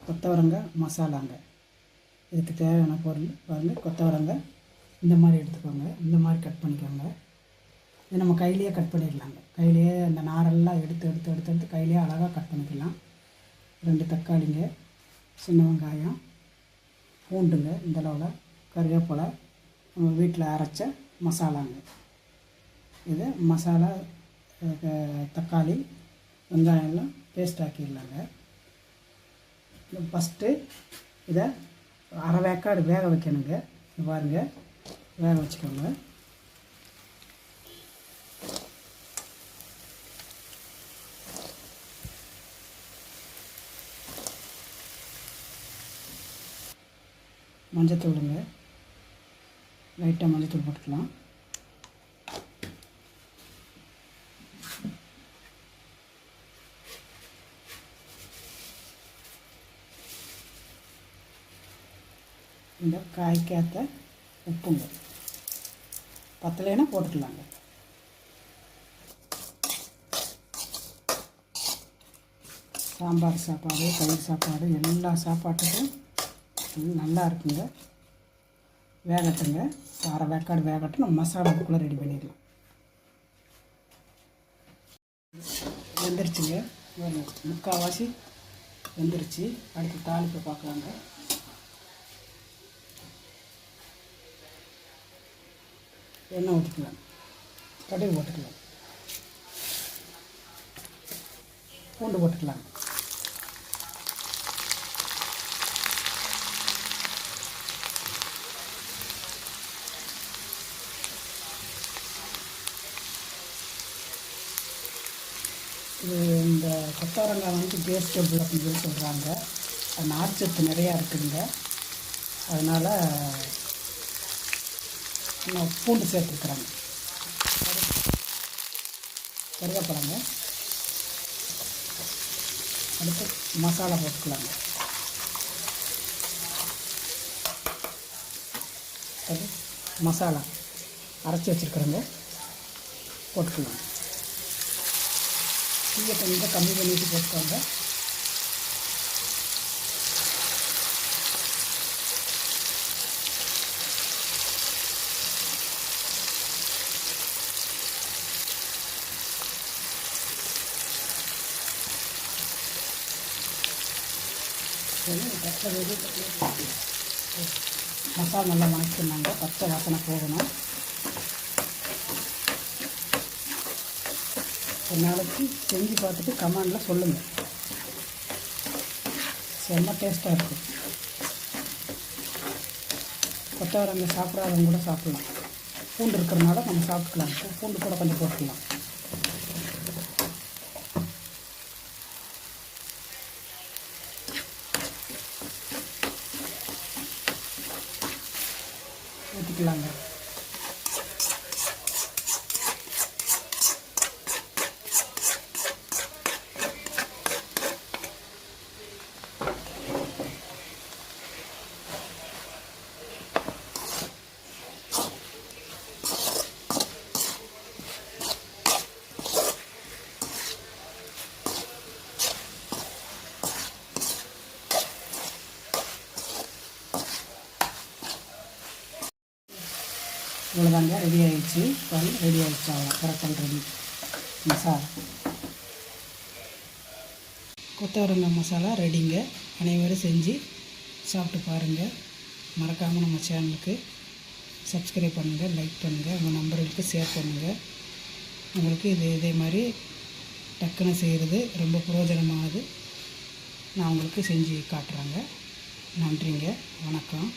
கொத்தவரங்காய் மசாலாங்க. இதுக்கு தேவையான பொருள் பாருங்கள். கொத்தவரங்காய் இந்த மாதிரி எடுத்துக்கோங்க, இந்த மாதிரி கட் பண்ணிக்கோங்க. இது நம்ம கையிலேயே கட் பண்ணிடலாங்க. கையிலேயே அந்த நாரெல்லாம் எடுத்து கையிலேயே அழகாக கட் பண்ணிக்கலாம். 2 தக்காளிங்க, சின்ன வெங்காயம், பூண்டுங்க இந்த அளவில், கருவேப்பிலை, நம்ம வீட்டில் அரைச்ச மசாலாங்க. இது மசாலா தக்காளி வெங்காயம்லாம் பேஸ்ட் ஆக்கிடலாங்க. ஃபஸ்ட்டு இதை அரை வேக்காடு வேக வைக்கணுங்க. பாருங்கள், வேக வச்சுக்கோங்க. மஞ்சத்தூளுங்க, லைட்டாக மஞ்சத்தூள் போட்டுக்கலாம். இந்த காய்க்காத்த உப்புங்க, பத்தலைன்னா போட்டுக்கலாங்க. சாம்பார் சாப்பாடு, தயிர் சாப்பாடு, எல்லா சாப்பாட்டுக்கும் நல்லா இருக்குங்க. வேகட்டுங்க, அரை வேக்காடு வேகட்டும். நம்ம மசாலாவுக்குள்ளே ரெடி பண்ணிடலாம். வெந்துருச்சுங்க, முக்கால்வாசி வெந்துருச்சு. அடுத்து தாளிப்பு பார்க்கலாங்க. எண்ணெய் ஊற்றிக்கலாம், கடுகு போட்டுக்கலாம், பூண்டு போட்டுக்கலாம். இது இந்த கொத்தவரங்காய் கேஸ் டபுள் அப்படின்னு சொல்லி சொல்கிறாங்க. நார்ச்சத்து நிறையா இருக்குதுங்க. அதனால் இன்னும் பூண்டு சேர்த்துருக்குறாங்க. கருவேப்பிலைங்க, அடுத்து மசாலா போட்டுக்கலாங்க. அது மசாலா அரைச்சி வச்சுருக்குறோங்க, போட்டுக்கலாம். தீயை கொஞ்சம் கம்மி பண்ணிட்டு போட்டுக்கோங்க. மசாலா நல்லா வணக்கினாங்க, பச்சை வாசனை போகணும். ஒரு நாளைக்கு செஞ்சு பார்த்துட்டு கமெண்டில் சொல்லுங்கள். செம்ம டேஸ்ட்டாக இருக்கும். கொத்தவரங்காய் சாப்பிடாதவங்க கூட சாப்பிட்லாம். பூண்டு இருக்கிறனால நம்ம சாப்பிட்டுக்கலாம். பூண்டு கூட கொஞ்சம் போட்டுக்கலாம். ஊற்றிக்கலாங்க. இவ்வளோதாங்க, ரெடி ஆகிடுச்சு. ரெடி ஆகிடுச்சு, அவ்வளோ கரெக்டாக ரெடி. மசாலா கொத்தவரங்காய் மசாலா ரெடிங்க. அனைவரும் செஞ்சு சாப்பிட்டு பாருங்கள். மறக்காமல் நம்ம சேனலுக்கு சப்ஸ்கிரைப் பண்ணுங்கள், லைக் பண்ணுங்கள், உங்கள் நண்பர்களுக்கு ஷேர் பண்ணுங்கள். உங்களுக்கு இதே மாதிரி டக்குன்னு செய்கிறது ரொம்ப பிரயோஜனமாகுது. நான் உங்களுக்கு செஞ்சு காட்டுறேங்க. நன்றிங்க, வணக்கம்.